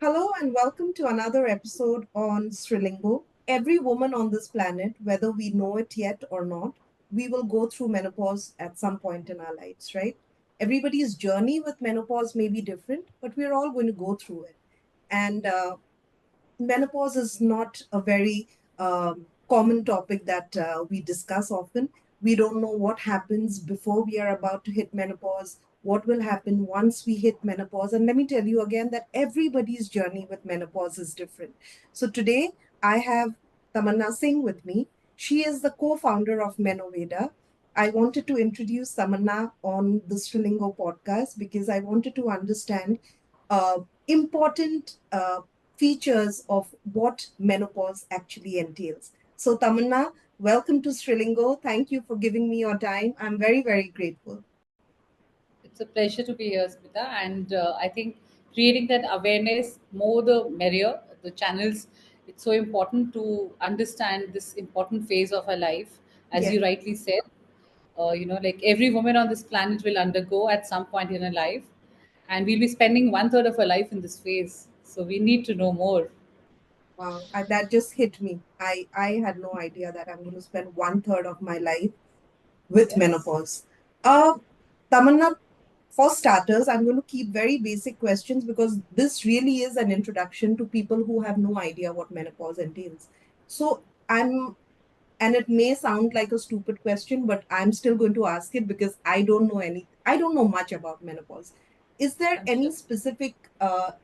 Hello and welcome to another episode on Srilingo. Every woman on this planet, whether we know it yet or not, we will go through menopause at some point in our lives, right? Everybody's journey with menopause may be different, but we're all going to go through it. And menopause is not a very common topic that we discuss often. We don't know what happens before we are about to hit menopause, what will happen once we hit menopause. And let me tell you again that everybody's journey with menopause is different. So today I have Tamanna Singh with me. She is the co founder of Menoveda. I wanted to introduce Tamanna on the Strilingo podcast because I wanted to understand important features of what menopause actually entails. So, Tamanna, welcome to Srilingo. Thank you for giving me your time. I'm very, very grateful. It's a pleasure to be here, Smita. And I think creating that awareness, more the merrier, the channels, it's so important to understand this important phase of our life. As Yes. you rightly said, like every woman on this planet will undergo at some point in her life. And we'll be spending one third of our life in this phase. So we need to know more. Wow, that just hit me. I had no idea that I'm going to spend one third of my life with Yes. menopause. Uh, Tamanna, for starters, I'm going to keep very basic questions because this really is an introduction to people who have no idea what menopause entails. So, and it may sound like a stupid question, but I'm still going to ask it because I don't know much about menopause. Is there I'm any sure. specific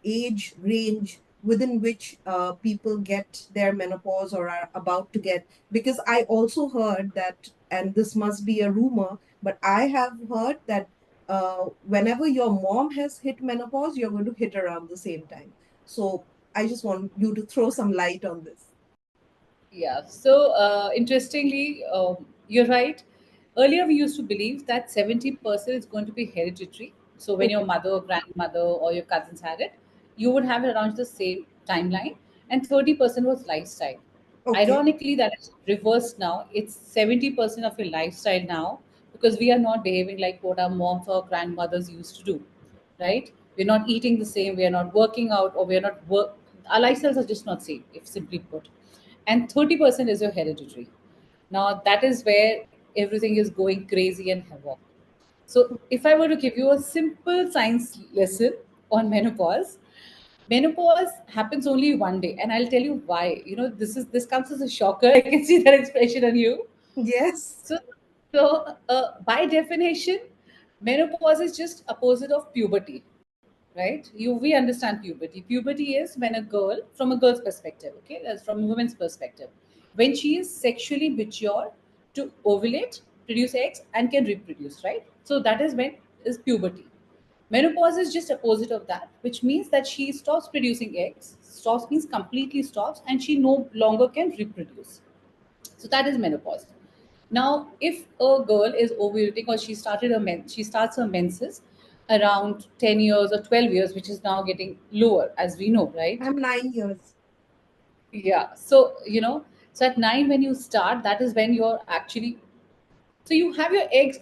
age range within which people get their menopause or are about to get? Because I also heard that, and this must be a rumor, but I have heard that whenever your mom has hit menopause, you're going to hit around the same time. So I just want you to throw some light on this. Yeah. So interestingly, you're right. Earlier, we used to believe that 70% is going to be hereditary. So when your Okay. mother or grandmother or your cousins had it, you would have it around the same timeline, and 30% was lifestyle. Okay. Ironically, that is reversed now. It's 70% of your lifestyle now because we are not behaving like what our moms or grandmothers used to do, right? We're not eating the same. We are not working out, or we are not work. Our lifestyles are just not same, if simply put, and 30% is your hereditary. Now, that is where everything is going crazy and havoc. So, if I were to give you a simple science lesson on menopause, menopause happens only one day, and I'll tell you why. This comes as a shocker. I can see that expression on you. Yes. So, so by definition, menopause is just opposite of puberty, right? We understand puberty. Puberty is when a girl, from a girl's perspective, okay, that's from a woman's perspective, when she is sexually mature to ovulate, produce eggs, and can reproduce, right? So that is when is puberty. Menopause is just opposite of that, which means that she stops producing eggs. Stops means completely stops, and she no longer can reproduce. So that is menopause. Now, if a girl is ovulating or she starts her menses around 10 years or 12 years, which is now getting lower, as we know, right? I'm 9 years. Yeah. So at 9, when you start, that is when you're actually, so you have your eggs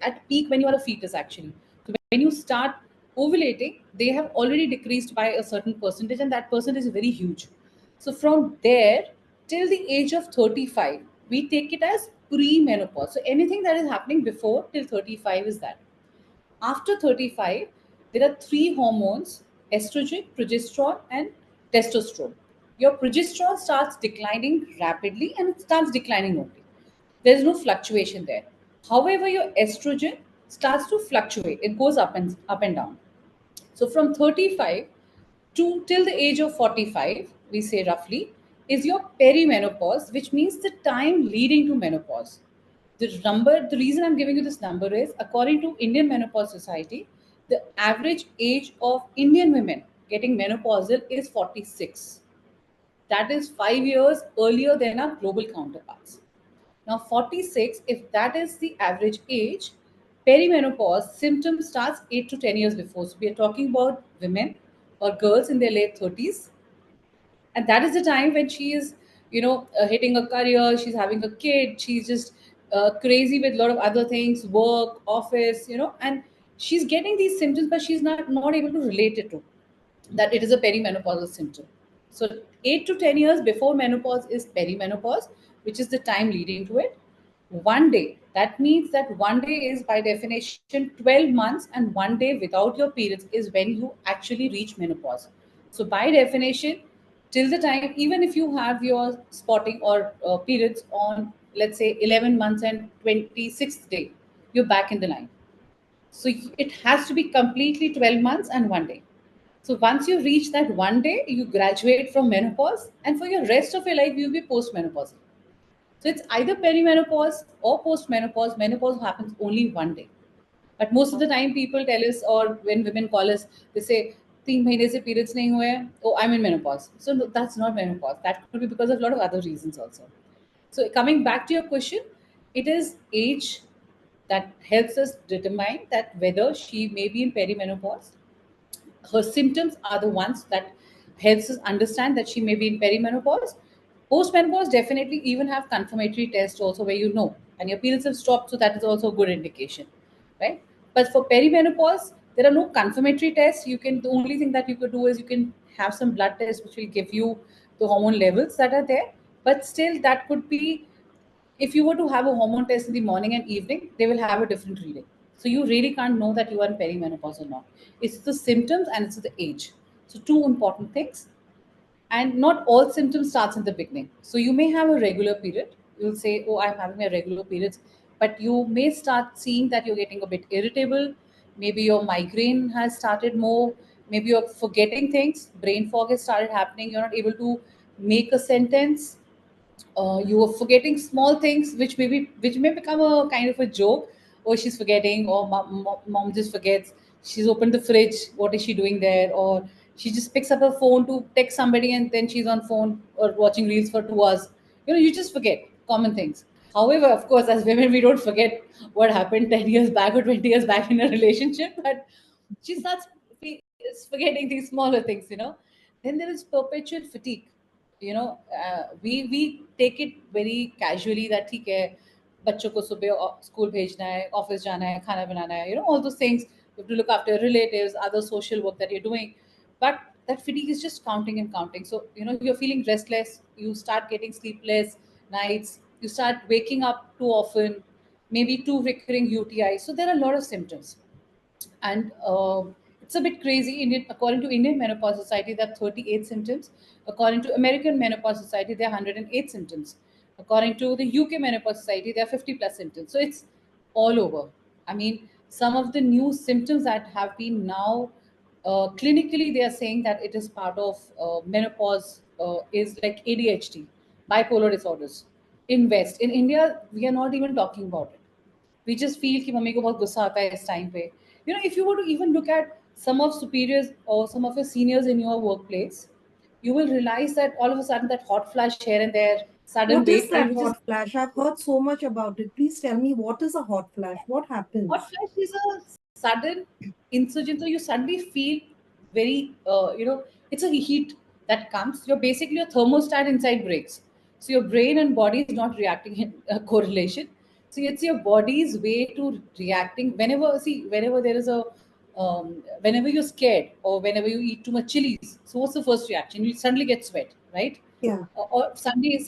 at peak when you are a fetus, actually. So when you start ovulating, they have already decreased by a certain percentage, and that percentage is very huge. So from there till the age of 35, we take it as pre-menopause. So anything that is happening before till 35 is that. After 35, there are three hormones: estrogen, progesterone, and testosterone. Your progesterone starts declining rapidly, and it starts declining only. There's no fluctuation there. However, your estrogen starts to fluctuate. It goes up and down. So from 35 to till the age of 45, we say roughly, is your perimenopause, which means the time leading to menopause. The reason I'm giving you this number is according to Indian Menopause Society, the average age of Indian women getting menopausal is 46. That is 5 years earlier than our global counterparts. Now, 46, if that is the average age, perimenopause symptoms starts 8 to 10 years before. So we are talking about women or girls in their late 30s, and that is the time when she is, hitting a career, she's having a kid, she's just crazy with a lot of other things, work, office, and she's getting these symptoms, but she's not able to relate it to. that it is a perimenopausal symptom. So 8 to 10 years before menopause is perimenopause, which is the time leading to it. One day, that means that one day is by definition 12 months, and one day without your periods is when you actually reach menopause. So by definition, till the time, even if you have your spotting or periods on, let's say, 11 months and 26th day, you're back in the line. So it has to be completely 12 months and one day. So once you reach that one day, you graduate from menopause, and for your rest of your life, you'll be postmenopausal. So it's either perimenopause or postmenopause. Menopause happens only one day. But most of the time, people tell us, or when women call us, they say, 3 महीने से periods नहीं हुए हैं, oh, I'm in menopause. So no, that's not menopause. That could be because of a lot of other reasons also. So coming back to your question, it is age that helps us determine that whether she may be in perimenopause. Her symptoms are the ones that helps us understand that she may be in perimenopause. Postmenopause definitely even have confirmatory tests also where you know, and your periods have stopped, so that is also a good indication, right? But for perimenopause, there are no confirmatory tests. You can, the only thing that you could do is you can have some blood tests which will give you the hormone levels that are there. But still, that could be, if you were to have a hormone test in the morning and evening, they will have a different reading. So you really can't know that you are in perimenopause or not. It's the symptoms and it's the age. So two important things. And not all symptoms starts in the beginning. So you may have a regular period. You'll say, "Oh, I'm having my regular periods," but you may start seeing that you're getting a bit irritable. Maybe your migraine has started more. Maybe you're forgetting things. Brain fog has started happening. You're not able to make a sentence. You were forgetting small things which may become a kind of a joke. Oh, she's forgetting, or mom just forgets she's opened the fridge, what is she doing there, or she just picks up her phone to text somebody and then she's on phone or watching reels for 2 hours. You just forget common things. However, of course, as women, we don't forget what happened 10 years back or 20 years back in a relationship, but she starts forgetting these smaller things. Then there is perpetual fatigue. We take it very casually that ठीक है, बच्चों को सुबह school भेजना है, office जाना है, खाना बनाना है, all those things. You have to look after relatives, other social work that you're doing, but that fatigue is just counting and counting. So you're feeling restless, you start getting sleepless nights, you start waking up too often, maybe two recurring UTIs. So there are a lot of symptoms, and it's a bit crazy. According to Indian Menopause Society, there are 38 symptoms. According to American Menopause Society, there are 108 symptoms. According to the UK Menopause Society, there are 50 plus symptoms. So it's all over. I mean, some of the new symptoms that have been now clinically, they are saying that it is part of menopause, is like ADHD, bipolar disorders. In West, in India, we are not even talking about it. We just feel कि mummy को बहुत गुस्सा आता है इस time पे. If you were to even look at some of superiors or some of your seniors in your workplace, you will realize that all of a sudden that hot flush here and there, sudden What is weight that gain, which is hot flash? I've heard so much about it. Please tell me, what is a hot flash? What hot happens? flash is a sudden insurgent. So you suddenly feel very, it's a heat that comes. You're basically your thermostat inside breaks. So your brain and body is not reacting in correlation. So it's your body's way to reacting whenever there is whenever you're scared or whenever you eat too much chilies. So what's the first reaction? You suddenly get sweat, right? Yeah, Or suddenly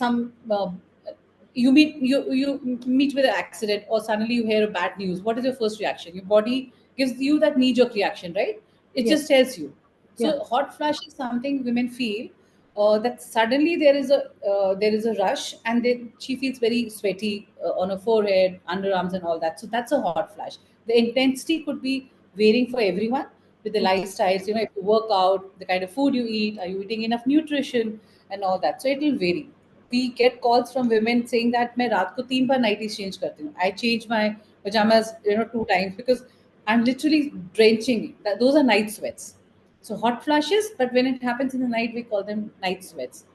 you meet with an accident, or suddenly you hear a bad news. What is your first reaction? Your body gives you that knee jerk reaction, right? It just yes, tells you. yeah, So hot flash is something women feel, that suddenly there is a rush, and then she feels very sweaty on her forehead, underarms, and all that. So that's a hot flash. The intensity could be varying for everyone with the okay. lifestyles. If you work out, the kind of food you eat, are you eating enough nutrition, and all that. So it will vary. We get calls from women saying that मैं रात को 3 बार nighties change करती हूँ. I change my pajamas 2 times because I'm literally drenching. Those are night sweats. So hot flashes, but when it happens in the night, we call them night sweats,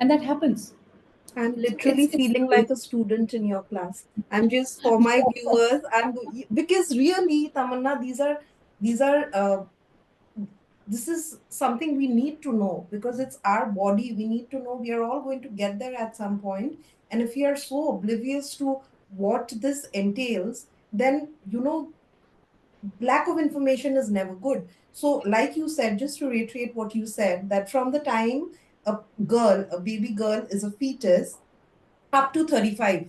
and that happens. I'm So literally it's feeling like a student in your class. I'm just for my viewers. Because really, Tamanna, these are this is something we need to know because it's our body. We need to know. We are all going to get there at some point. And if we are so oblivious to what this entails, then Lack of information is never good. So, like you said, just to reiterate what you said, that from the time a baby girl is a fetus up to 35,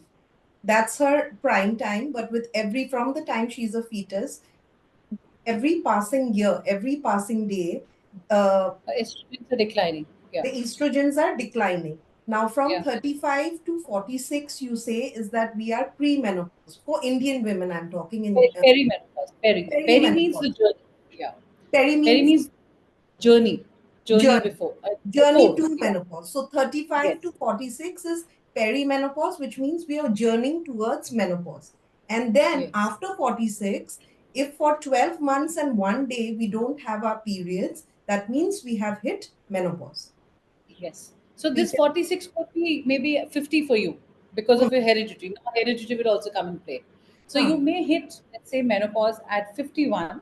that's her prime time. But with every, from the time she's a fetus, every passing year, every passing day, uh, Estrogens are declining. Yeah, the estrogens are declining. Now, from yeah. 35 to 46, you say, is that we are pre-menopause. For Indian women, I'm talking in Perimenopause. Peri means the perimenopause. journey. Yeah. Peri Peri means means journey. Journey journey, before. journey Before. to Yeah. menopause. So 35 to Yes. 46 is perimenopause, which means we are journeying towards menopause. And then Yes. after 46, if for 12 months and 1 day we don't have our periods, that means we have hit menopause. Yes. So We this 46 could be maybe 50 for you because can, of your heredity. Now heredity will also come in play. So huh, you may hit, let's say, menopause at 51,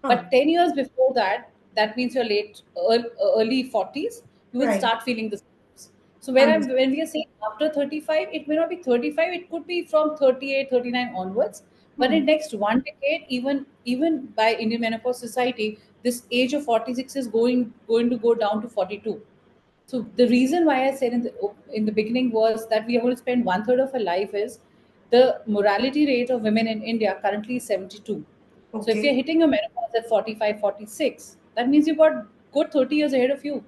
but huh, 10 years before that, that means your early 40s, you will start right, feeling the symptoms. So understood. when we are saying after 35, it may not be 35, it could be from 38, 39 onwards. But in Hmm, next 1 decade, even by Indian Menopause Society, this age of 46 is going to go down to 42. So the reason why I said in the beginning was that we are going to spend one third of our life is the mortality rate of women in India currently is 72. So if you're okay. hitting a menopause at 45, 46, that means you've got good 30 years ahead of you.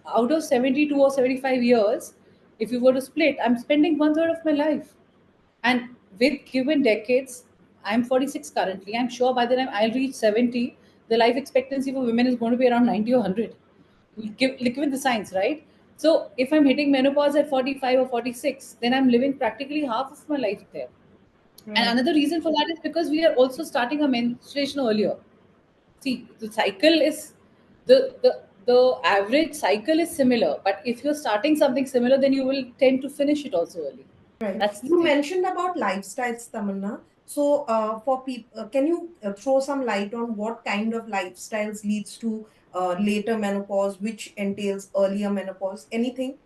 Out of 72 or 75 years, if you were to split, I'm spending one third of my life. And with given decades, I'm 46 currently. I'm sure by the time I'll reach 70, the life expectancy for women is going to be around 90 or 100. Given the science, right? So if I'm hitting menopause at 45 or 46, then I'm living practically half of my life there. And Right, another reason for that is because we are also starting a menstruation earlier. See, the cycle is the average cycle is similar, but if you're starting something similar, then you will tend to finish it also early. right. That's the You thing. mentioned about lifestyles, Tamanna. So, for people, can you throw some light on what kind of lifestyles leads to later menopause, which entails earlier menopause? Anything?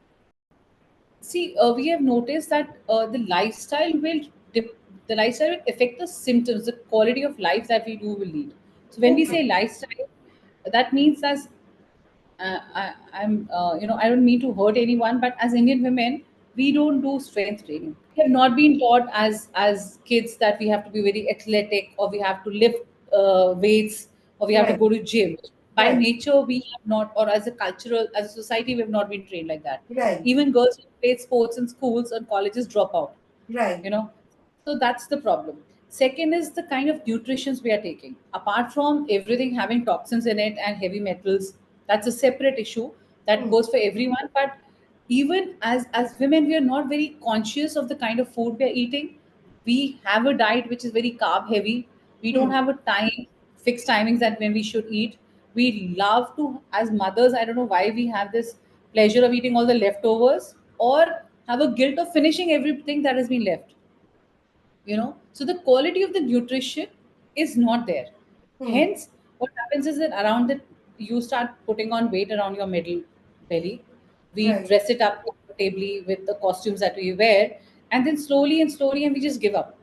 See, we have noticed that the lifestyle will affect the symptoms, the quality of life that we do will lead. So when we Okay. say lifestyle, that means as I don't mean to hurt anyone, but as Indian women, we don't do strength training. We have not been taught as kids that we have to be very athletic or we have to lift weights or we have to Right, go to gym. By right, nature, we have not, or as a society, we have not been trained like that. right, Even girls who play sports in schools and colleges drop out, right. you know. So that's the problem. Second is the kind of nutritions we are taking. Apart from everything having toxins in it and heavy metals, that's a separate issue that Hmm, goes for everyone. But even as women, we are not very conscious of the kind of food we are eating. We have a diet which is very carb heavy. We don't hmm, have a time fixed timings that when we should eat. We love to, as mothers, I don't know why we have this pleasure of eating all the leftovers, or have a guilt of finishing everything that has been left. So the quality of the nutrition is not there. hmm. Hence what happens is that around the you start putting on weight around your middle belly. We Right. dress it up comfortably with the costumes that we wear, and then slowly and we just give up.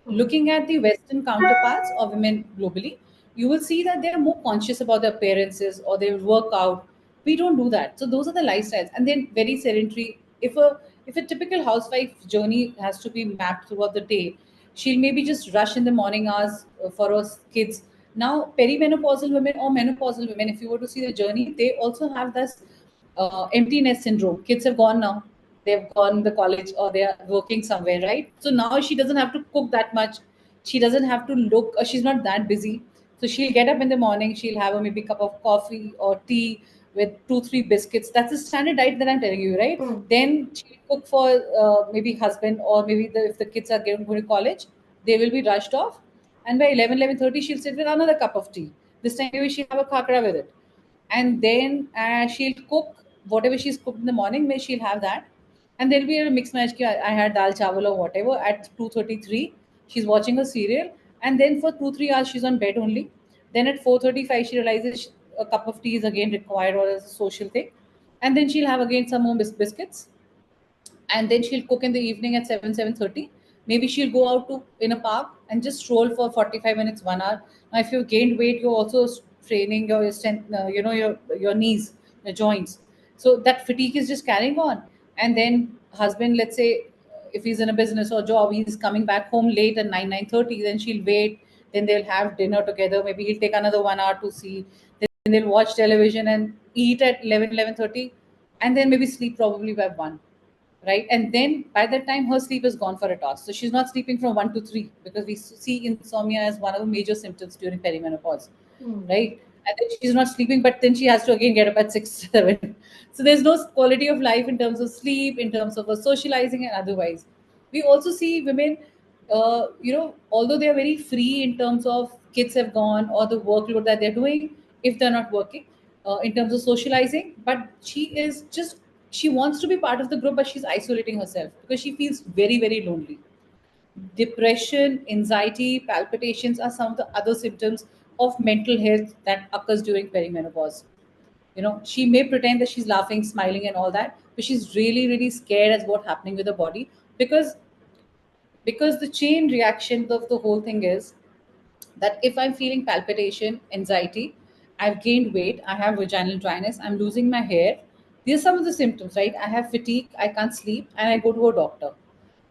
Hmm, Looking at the Western counterparts of women globally, you will see that they are more conscious about their appearances or they will work out. We don't do that. So those are the lifestyles, and then very sedentary. If a typical housewife journey has to be mapped throughout the day, she'll maybe just rush in the morning hours for her kids. Now, perimenopausal women or menopausal women, if you were to see the journey, they also have this emptiness syndrome. Kids have gone now, they've gone the college or they are working somewhere, right? So now she doesn't have to cook that much. She doesn't have to look, she's not that busy. So she'll get up in the morning, she'll have a maybe cup of coffee or tea with two, three biscuits. That's the standard diet that I'm telling you, right? hmm, Then she'll cook for maybe husband or maybe if the kids are going to college, they will be rushed off. And by 11:30, she'll sit with another cup of tea. This time maybe she'll have a khakra with it, and then she'll cook whatever she's cooked in the morning. May she'll have that, and there'll be a mixed match. I had dal chawal or whatever at 2:33. She's watching a serial, and then for 2 3 hours she's on bed only. Then at 4:35 she realizes a cup of tea is again required or a social thing, and then she'll have again some more biscuits, and then she'll cook in the evening at 7 7:30. Maybe she'll go out to in a park and just stroll for 45 minutes, 1 hour. Now if you've gained weight, you're also training your strength, your knees, your joints. So that fatigue is just carrying on. And then husband, let's say, if he's in a business or job, he's coming back home late at 9:30. Then she'll wait. Then they'll have dinner together. Maybe he'll take another 1 hour to see. Then they'll watch television and eat at 11:30, and then maybe sleep probably by 1, right? And then by that time, her sleep is gone for a toss. So she's not sleeping from 1 to 3, because we see insomnia as one of the major symptoms during perimenopause, Hmm. right? And then she's not sleeping, but then she has to again get up at 6, 7. So there's no quality of life in terms of sleep, in terms of socializing, and otherwise. We also see women, although they are very free in terms of kids have gone or the workload that they're doing, if they're not working, in terms of socializing, but she wants to be part of the group, but she's isolating herself because she feels very, very lonely. Depression, anxiety, palpitations are some of the other symptoms of mental health that occurs during perimenopause. She may pretend that she's laughing, smiling, and all that, but she's really, really scared as what's happening with her body, because the chain reaction of the whole thing is that if I'm feeling palpitation, anxiety, I've gained weight, I have vaginal dryness, I'm losing my hair. These are some of the symptoms, right? I have fatigue, I can't sleep, and I go to a doctor.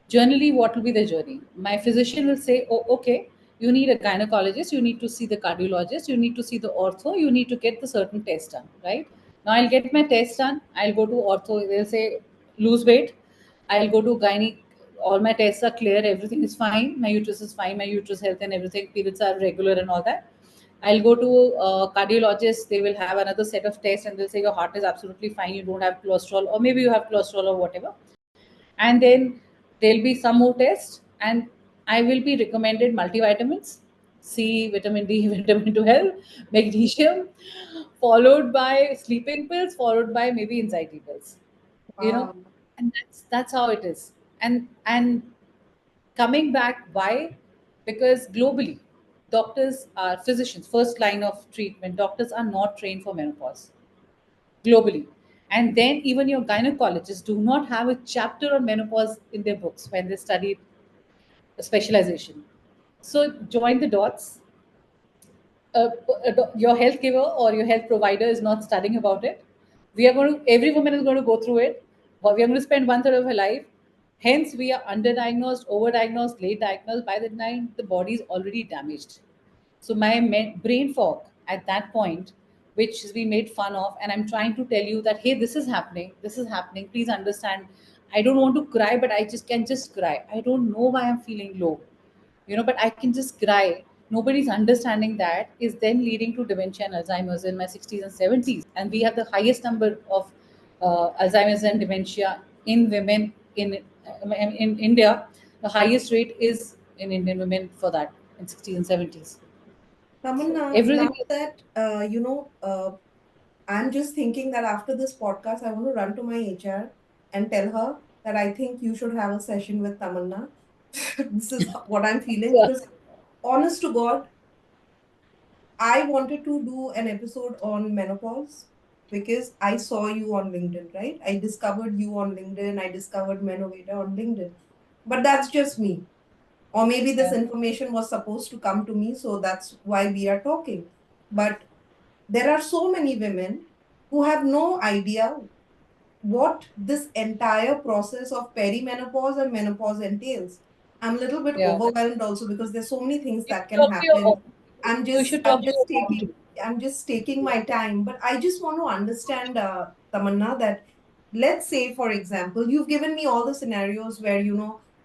Generally, what will be the journey? My physician will say, oh, okay, you need a gynecologist, you need to see the cardiologist, you need to see the ortho, you need to get the certain test done, right? Now I'll get my test done, I'll go to ortho, they'll say, lose weight. I'll go to gynae, all my tests are clear, everything is fine, my uterus is fine, my uterus health and everything, periods are regular and all that. I'll go to a cardiologist, they will have another set of tests and they'll say your heart is absolutely fine, you don't have cholesterol, or maybe you have cholesterol or whatever. And then there'll be some more tests, and I will be recommended multivitamins, C, vitamin D, vitamin 12, magnesium, followed by sleeping pills, followed by maybe anxiety pills. you know Wow. and that's how it is. And coming back, why? Because globally, doctors are physicians, first line of treatment, doctors are not trained for menopause globally. And then even your gynecologists do not have a chapter on menopause in their books when they study specialization. So join the dots. Your health giver or your health provider is not studying about it. Every woman is going to go through it, but we are going to spend one third of her life. Hence, we are underdiagnosed, overdiagnosed, late diagnosed. By the time the body is already damaged. So my brain fog at that point, which is being made fun of, and I'm trying to tell you that hey, this is happening. This is happening. Please understand. I don't want to cry, but I just can just cry. I don't know why I'm feeling low, but I can just cry. Nobody's understanding that is then leading to dementia and Alzheimer's in my 60s and 70s. And we have the highest number of Alzheimer's and dementia in women in India. The highest rate is in Indian women for that in 60s and 70s. So Tamanna, everything now is, that I'm just thinking that after this podcast, I want to run to my HR and tell her that I think you should have a session with Tamanna. This is what I'm feeling yeah, because, honest to God, I wanted to do an episode on menopause because I saw you on LinkedIn, right? I discovered you on LinkedIn. I discovered Menovita on LinkedIn. But that's just me. Or maybe this yeah, information was supposed to come to me, so that's why we are talking. But there are so many women who have no idea what this entire process of perimenopause and menopause entails. I'm a little bit yeah. overwhelmed also because there's so many things You that should can talk to your happen. I'm you just should I'm talk to just your mom taking too. I'm just taking my time, but I just want to understand, Tamanna, that let's say, for example, you've given me all the scenarios where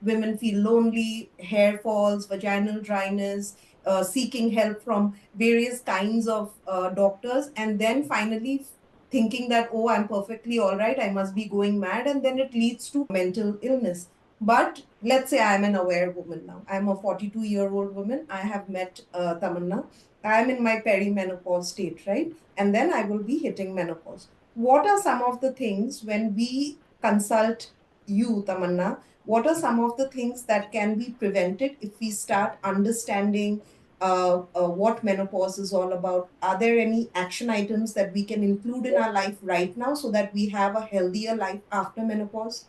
women feel lonely, hair falls, vaginal dryness, seeking help from various kinds of doctors, and then finally thinking that, oh, I'm perfectly all right, I must be going mad, and then it leads to mental illness. But let's say I'm an aware woman now. I'm a 42-year-old woman. I have met Tamanna. I'm in my perimenopause state, right? And then I will be hitting menopause. What are some of the things when we consult you, Tamanna? What are some of the things that can be prevented if we start understanding what menopause is all about? Are there any action items that we can include in our life right now so that we have a healthier life after menopause?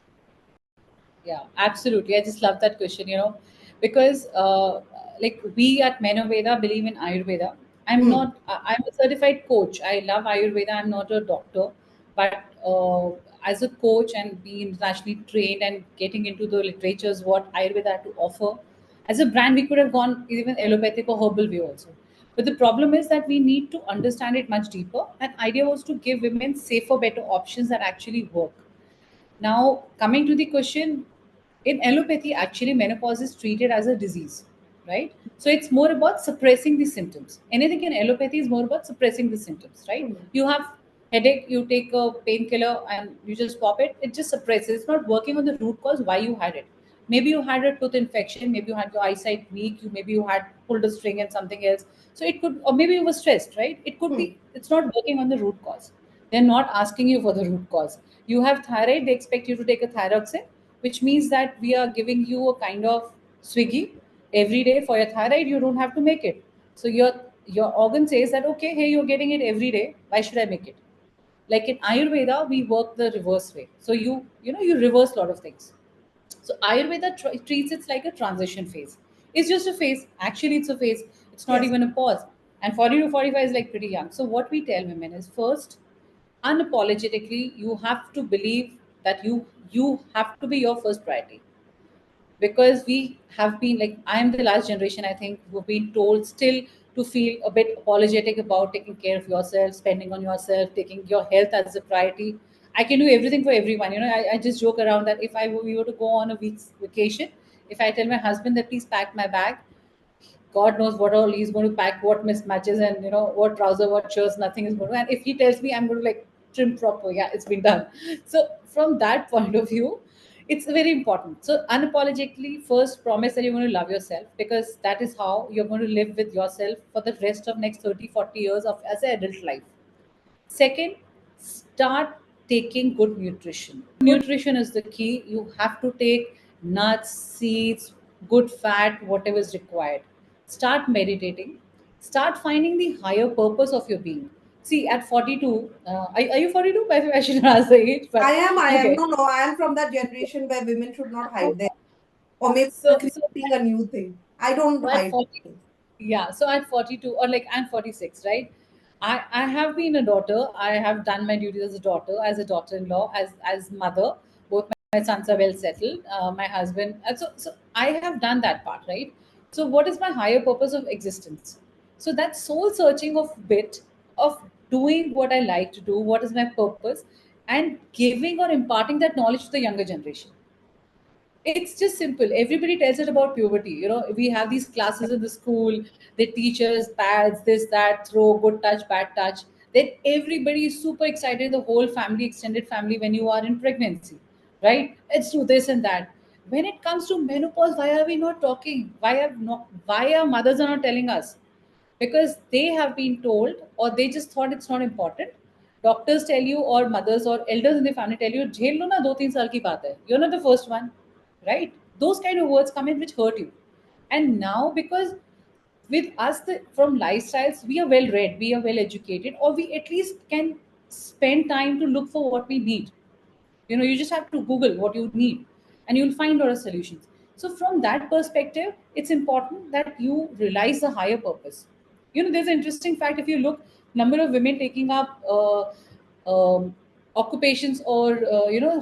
Yeah, absolutely. I just love that question, because like we at Menoveda believe in Ayurveda. Hmm. I'm a certified coach. I love Ayurveda. I'm not a doctor, but as a coach and being internationally trained and getting into the literatures, what Ayurveda had to offer, as a brand, we could have gone even allopathic or herbal way also. But the problem is that we need to understand it much deeper. And idea was to give women safer, better options that actually work. Now, coming to the question, in allopathy, actually, menopause is treated as a disease, right? So it's more about suppressing the symptoms. Anything in allopathy is more about suppressing the symptoms, right? Hmm. You have headache, you take a painkiller and you just pop it. It just suppresses. It's not working on the root cause why you had it. Maybe you had a tooth infection. Maybe you had your eyesight weak. Maybe you had pulled a string and something else. So it could, or maybe you were stressed, right? It could Hmm. be. It's not working on the root cause. They're not asking you for the root cause. You have thyroid, they expect you to take a thyroxine, which means that we are giving you a kind of swiggy every day for your thyroid. You don't have to make it. So your organ says that okay, hey, you're getting it every day. Why should I make it? Like in Ayurveda, we work the reverse way. So you reverse a lot of things. So Ayurveda treats it like a transition phase. It's just a phase. Actually, it's a phase. It's not Yes. even a pause. And 40 to 45 is like pretty young. So what we tell women is first, unapologetically, you have to believe that you have to be your first priority, because we have been, like, I am the last generation, I think, who've been told still to feel a bit apologetic about taking care of yourself, spending on yourself, taking your health as a priority. I can do everything for everyone. I just joke around that if we were to go on a week's vacation, if I tell my husband that please pack my bag, God knows what all he's going to pack, what mismatches, and what trouser, what shirts, nothing is going to. And if he tells me I'm going to like trim proper, yeah, it's been done. So from that point of view, it's very important. So unapologetically, first promise that you're going to love yourself, because that is how you're going to live with yourself for the rest of next 30, 40 years of as an adult life. Second, start taking good nutrition. Nutrition is the key. You have to take nuts, seeds, good fat, whatever is required. Start meditating. Start finding the higher purpose of your being. See, at 42, are you 42? I shouldn't ask the age, I but am. I am. okay. No, no. I am from that generation where women should not hide their, or maybe they're So creating a new thing. I don't So at hide 40, things. yeah. So at 42, or like I'm 46, right? I have been a daughter. I have done my duties as a daughter, as a daughter-in-law, as mother. Both my sons are well settled. My husband. So I have done that part, right? So what is my higher purpose of existence? So that soul searching of bit of doing what I like to do. What is my purpose? And giving or imparting that knowledge to the younger generation. It's just simple. Everybody tells it about puberty. We have these classes in the school. They teach us pads, this, that, throw, good touch, bad touch. Then everybody is super excited, the whole family, extended family, when you are in pregnancy, right? Let's do this and that. When it comes to menopause, why are we not talking? Why our mothers are not telling us? Because they have been told, or they just thought it's not important. Doctors tell you, or mothers or elders in the family tell you, झेल लो ना, 2 3 साल की बात है, you're not the first one, right? Those kind of words come in which hurt you. And now, because with us, from lifestyles, we are well read, we are well educated, or we at least can spend time to look for what we need. You just have to Google what you need, and you'll find a lot of solutions. So from that perspective, it's important that you realize the higher purpose. There's an interesting fact. If you look, number of women taking up occupations, or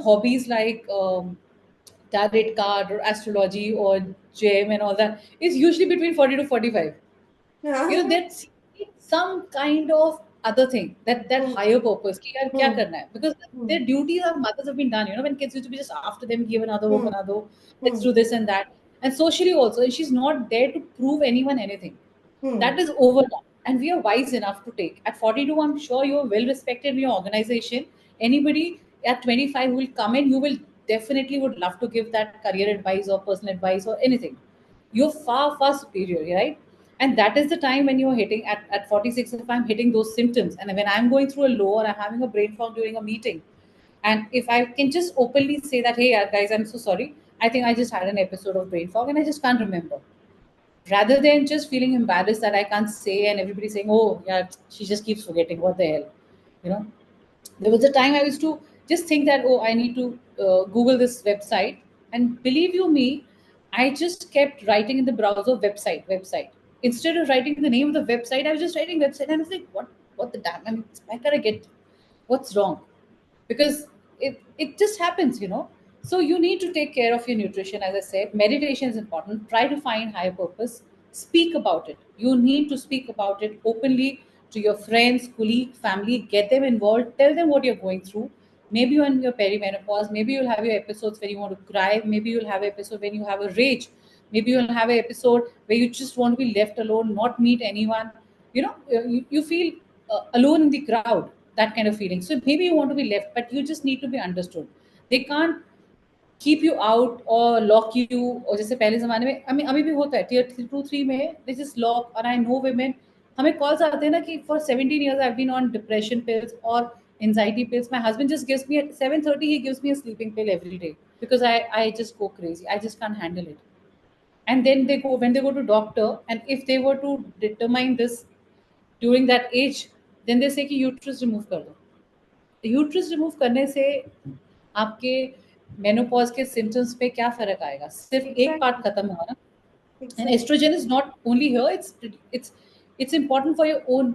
hobbies like tarot card or astrology or gem and all that, is usually between 40 to 45. Yeah. That's some kind of other thing, that Hmm. higher purpose ki yaar kya Hmm. karna hai, because Hmm. their duties of mothers have been done. When kids used to be just after them, give another, Hmm. open another, let's Hmm. do this and that. And socially also, and she's not there to prove anyone anything. Hmm. That is over now, and we are wise enough to take. At 42, I'm sure you're well respected in your organization. Anybody at 25 who will come in, you will definitely would love to give that career advice or personal advice or anything. You're far, far superior, right? And that is the time when you're hitting at 46. If I'm hitting those symptoms, and when I'm going through a low, or I'm having a brain fog during a meeting, and if I can just openly say that, hey, guys, I'm so sorry. I think I just had an episode of brain fog and I just can't remember, rather than just feeling embarrassed that I can't say, and everybody saying, "Oh, yeah, she just keeps forgetting. What the hell?" You know, there was a time I used to just think that, oh, I need to Google this website, And believe you me, I just kept writing in the browser website. Instead of writing the name of the website, I was just writing website, and I was like, what the damn? I mean, why can't I get what's wrong? Because it just happens, you know. So you need to take care of your nutrition. As I said, meditation is important. Try to find higher purpose. Speak about it. You need to speak about it openly to your friends, colleague, family. Get them involved. Tell them what you're going through. Maybe you're in your perimenopause. Maybe you'll have your episodes when you want to cry. Maybe you'll have an episode when you have a rage. Maybe you'll have an episode where you just want to be left alone, not meet anyone. You know, you feel alone in the crowd, that kind of feeling. So maybe you want to be left, but you just need to be understood. They can't keep you out or lock you. और जैसे पहले ज़माने में अभी भी होता है tier 2 3 में they just lock. और I know women, हमें calls आते हैं ना कि for 17 years I've been on depression pills or anxiety pills. My husband just gives me at 7:30 he gives me a sleeping pill every day because I just go crazy. I just can't handle it. And then they go when they go to doctor, and if they were to determine this during that age, then they say कि uterus remove कर दो. Uterus remove करने से आपके menopause के symptoms पे क्या फर्क आएगा? सिर्फ एक पार्ट Exactly. खत्म हुआ ना. And Exactly. estrogen is not only here, it's important for your own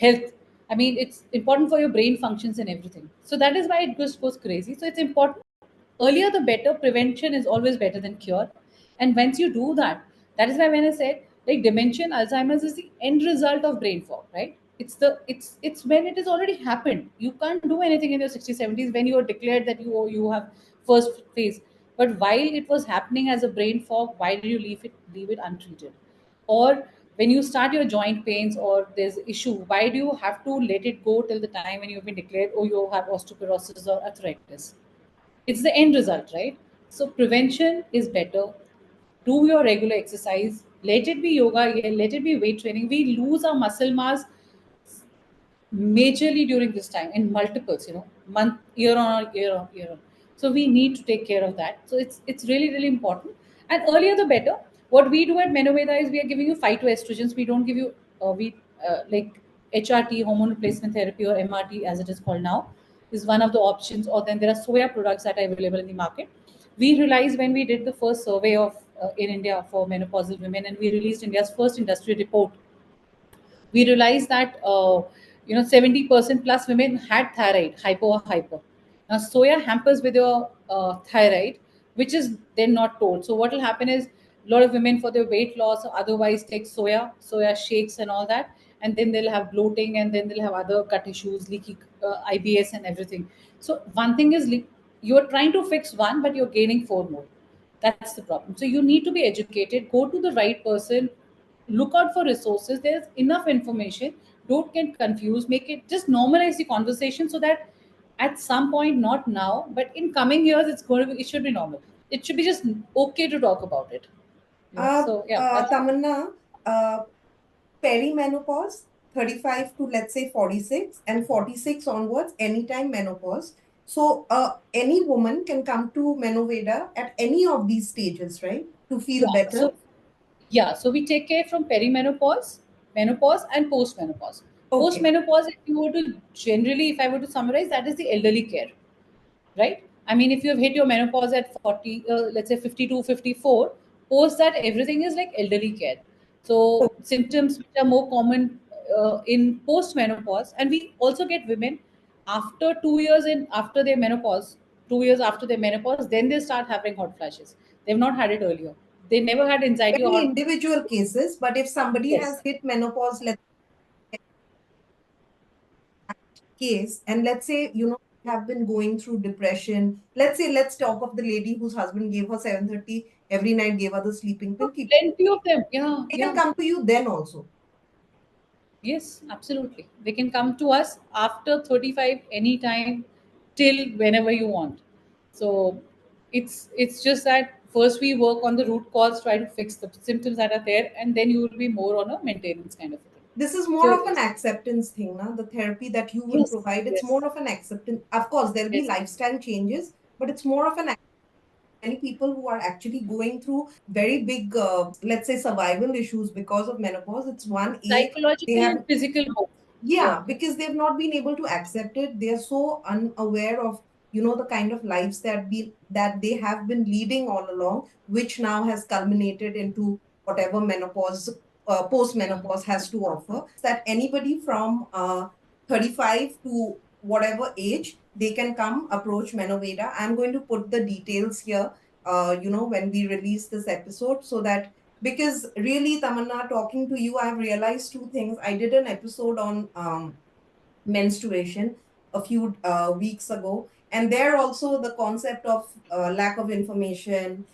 health. I mean, it's important for your brain functions and everything. So that is why it just goes crazy. So it's important. Earlier the better. Prevention is always better than cure. And once you do that, that is why when I said like dementia and Alzheimer's is the end result of brain fog, right? It's when it has already happened. You can't do anything in your 60s 70s when you are declared that you have first phase. But while it was happening as a brain fog, why did you leave it untreated? Or when you start your joint pains or there's issue, why do you have to let it go till the time when you've been declared, oh, you have osteoporosis or arthritis? It's the end result, right? So prevention is better. Do your regular exercise. Let it be yoga, yeah, let it be weight training. We lose our muscle mass majorly during this time in multiples, you know, month, year on. So we need to take care of that. So it's really really important. And earlier the better. What we do at Menoveda is we are giving you phytoestrogens. We don't give you we like HRT, hormone replacement therapy, or MRT as it is called now, is one of the options. Or then there are soya products that are available in the market. We realized when we did the first survey of in India for menopausal women, and we released India's first industry report, we realized that 70% plus women had thyroid, hypo or hyper. Now soya hampers with your thyroid, which is then not told. So what will happen is a lot of women for their weight loss or otherwise take soya shakes and all that, and then they'll have bloating, and then they'll have other gut issues, leaky IBS and everything. So one thing is you're trying to fix one, but you're gaining four more. That's the problem. So you need to be educated. Go to the right person. Look out for resources. There's enough information. Don't get confused. Make it just normalize the conversation so that at some point, not now, but in coming years, it should be normal. It should be just okay to talk about it. So yeah, that's Tamanna, uh, peri-menopause, 35 to let's say 46, and 46 onwards, anytime menopause. So any woman can come to Menoveda at any of these stages, right? To feel yeah. better. So we take care from perimenopause, menopause, and postmenopause. Okay. Postmenopause, if you were to generally, if I were to summarize, that is the elderly care, right? I mean, if you have hit your menopause at 40, let's say 52, 54, post that everything is like elderly care. So symptoms which are more common in post menopause, and we also get women after 2 years in after their menopause, 2 years after their menopause, then they start having hot flashes. They've not had it earlier. They never had anxiety or Very hot. individual cases, but if somebody Yes. has hit menopause, let's case, and let's say, have been going through depression. Let's talk of the lady whose husband gave her 7:30 every night, gave her the sleeping pill. Plenty of them. Yeah, They can yeah. come to you then also. Yes, absolutely. They can come to us after 35 anytime till whenever you want. So it's just that first we work on the root cause, try to fix the symptoms that are there, and then you will be more on a maintenance kind of a thing. This is more So of an acceptance thing, na? The therapy that you will yes, provide, it's yes, more of an acceptance. Of course, there'll be yes. lifestyle changes, but it's more of an many people who are actually going through very big, let's say, survival issues because of menopause. It's one, they Psychological have, and physical both. Yeah. yeah, because they've not been able to accept it. They are so unaware of the kind of lives that they have been leading all along, which now has culminated into whatever menopause, post menopause has to offer. That anybody from 35 to whatever age, they can come approach Menoveda. I'm going to put the details here, when we release this episode, so that, because really, Tamanna, talking to you, I've realized two things. I did an episode on menstruation a few weeks ago, and there also the concept of lack of information,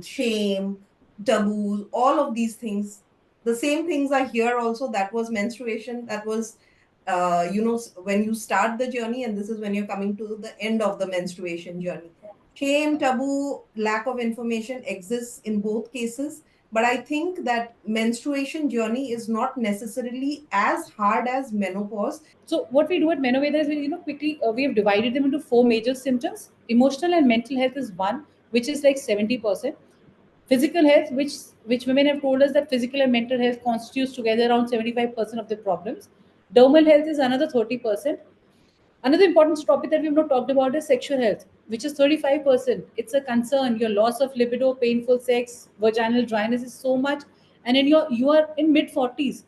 shame, taboos, all of these things, the same things are here also. That was menstruation, that was when you start the journey, and this is when you're coming to the end of the menstruation journey. Shame, taboo, lack of information exists in both cases, but I think that menstruation journey is not necessarily as hard as menopause. So what we do at Menoveda is we, quickly we have divided them into four major symptoms. Emotional and mental health is one, which is like 70%. Physical health, which women have told us that physical and mental health constitutes together around 75% of the problems. Dermal health is another 30%. Another important topic that we've not talked about is sexual health, which is 35%. It's a concern. Your loss of libido, painful sex, vaginal dryness is so much. And in you are in mid 40s.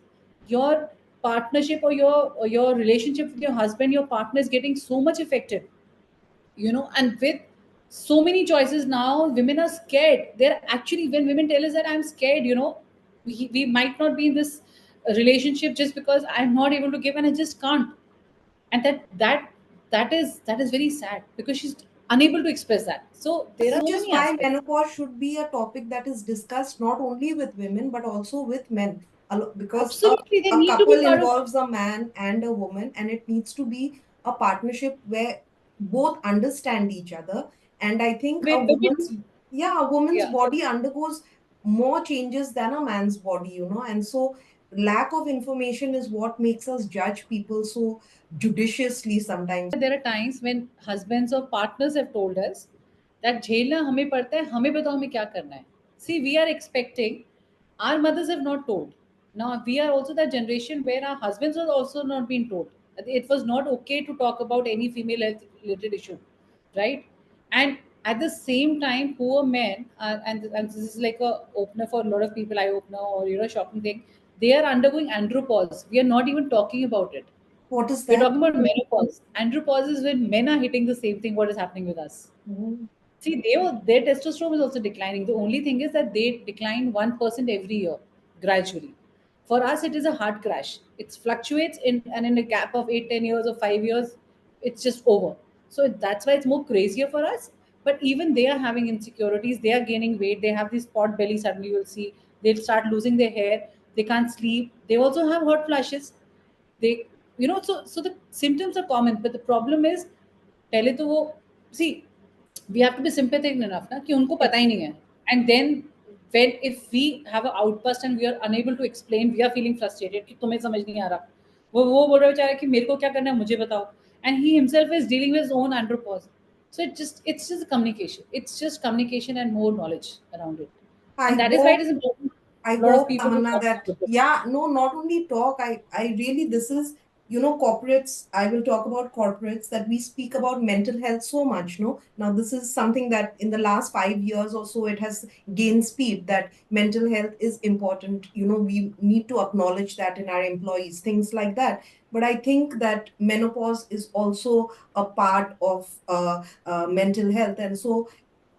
Your partnership or your relationship with your husband, your partner is getting so much affected. And with so many choices now, women are scared. They're actually, when women tell us that I'm scared, we might not be in this relationship just because I'm not able to give and I just can't. And that is very sad because she's unable to express that. So there are Which so is many why aspects. menopause should be a topic that is discussed not only with women but also with men. Because Absolutely, they a need to be couple part of. involves a man and a woman, and it needs to be a partnership where both understand each other. And I think a woman's Yeah, body undergoes more changes than a man's body, and so lack of information is what makes us judge people so judiciously sometimes. there are times when husbands or partners have told us that झेलना हमें पड़ता है, हमें बताओ हमें क्या करना है. See, we are expecting, our mothers have not told. Now we are also that generation where our husbands are also not being told. It was not okay to talk about any female health related issue, right? And at the same time, poor men, and this is like a opener for a lot of people, eye opener, or shocking thing. They are undergoing andropause. We are not even talking about it. What is We're that? talking about menopause. Andropause is when men are hitting the same thing what is happening with us. Mhm. See, their testosterone is also declining. The only thing is that they decline 1% every year, gradually. For us, it is a hard crash. It fluctuates in a gap of 8, 10 years or 5 years, it's just over. So that's why it's more crazier for us. But even they are having insecurities, they are gaining weight, they have this pot belly, suddenly you'll see, they'll start losing their hair, they can't sleep, they also have hot flashes. They, so the symptoms are common, but the problem is, पहले तो वो, see, we have to be sympathetic enough ना कि उनको पता ही नहीं है. And then when if we have an outburst and we are unable to explain, we are feeling frustrated कि तुम्हें समझ नहीं आ रहा, वो बोल रहा है बेचारा कि मेरे को क्या करना है मुझे बताओ. And he himself is dealing with his own andropause. So it's just communication, it's just communication and more knowledge around it. I And that is why it hope is important I for a lot of hope, people to Tamanna, talk that, about it. yeah, no, not only talk, I really, this is, corporates, I will talk about corporates, that we speak about mental health so much, no? Now, this is something that in the last 5 years or so, it has gained speed, that mental health is important. We need to acknowledge that in our employees, things like that. But I think that menopause is also a part of mental health. And so,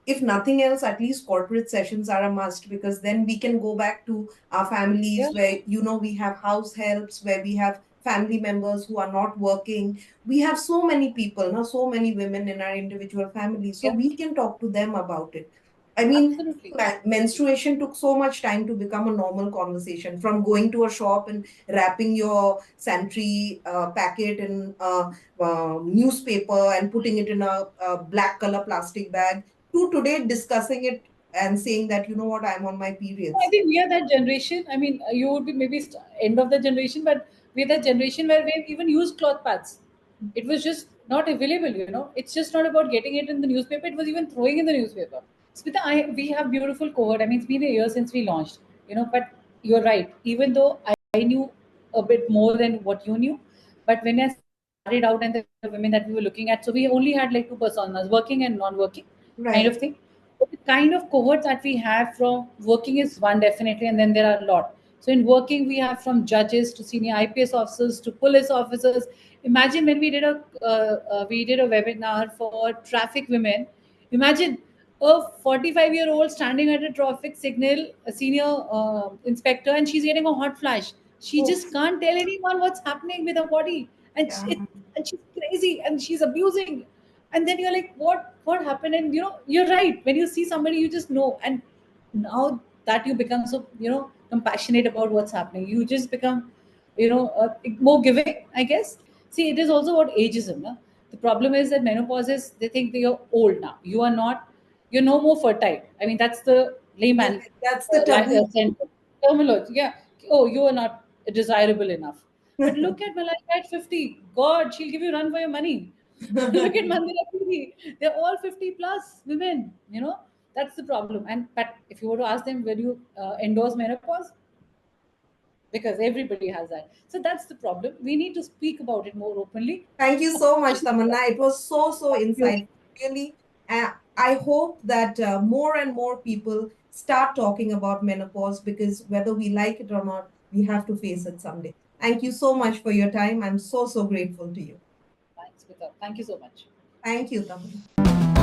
if nothing else, at least corporate sessions are a must, because then we can go back to our Yeah, families where, we have house helps, where we have family members who are not working. We have so many people, now so many women in our individual families, so yeah, we can talk to them about it. I mean, absolutely. menstruation took so much time to become a normal conversation, from going to a shop and wrapping your sanitary packet in newspaper and putting it in a black color plastic bag, to today discussing it and saying that, what, I'm on my I periods. think we are that generation. I mean, you would be maybe end of the generation, but we're that generation where we've even used cloth pads. It was just not available. It's just not about getting it in the newspaper. It was even throwing in the newspaper. Smita, we have beautiful cohort. I mean, it's been a year since we launched. But you're right. Even though I knew a bit more than what you knew, but when I started started out and the women that we were looking at. So we only had like two personas, working and non-working kind of Right. thing. But the kind of cohort that we have from working is one definitely, and then there are a lot. So in working, we have from judges to senior IPS officers to police officers. Imagine when we did a webinar for traffic women. Imagine a 45-year-old standing at a traffic signal, a senior inspector, and she's getting a hot flash. She Oh, just can't tell anyone what's happening with her body, and yeah. and she's crazy and she's abusing. And then you're like, what happened? And you're right. When you see somebody, you just know. And now that you become so compassionate about what's happening, you just become more giving, I guess. See, it is also about ageism. No? The problem is that menopause is, they think that you're old now. You are not. You're no more fertile. I mean, that's the Yeah, layman that's the taboo. sentence. Terminology. Yeah. Oh, you are not desirable enough. But look at Malika at 50. God, she'll give you run for your money. Look at Mandira Puri. They're all 50 plus women. That's the problem. And but if you were to ask them, will you endorse menopause? Because everybody has that. So that's the problem. We need to speak about it more openly. Thank you so much, Tamanna. It was so Thank you. insightful. Really, I hope that more and more people start talking about menopause, because whether we like it or not, we have to face it someday. Thank you so much for your time. I'm so grateful to you. Thanks, Vita. Thank you so much. Thank you, Tamanna.